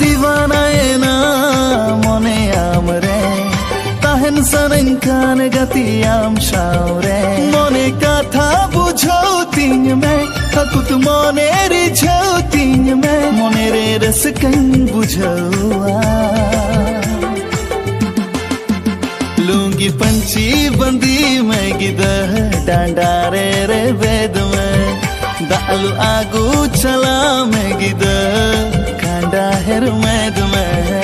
दीवाना ना मने आमरे ताहन सनंखान गतियाम शावरे मने कथा बुझाओ तिंग में हकुत मने रिझाओ तिंग में मने रे रसकन बुझाओ लूंगी पंची बंदी में गिदह डांडारे रे वेद में दालू आगू चला में गिदह कांडा हेर मैद में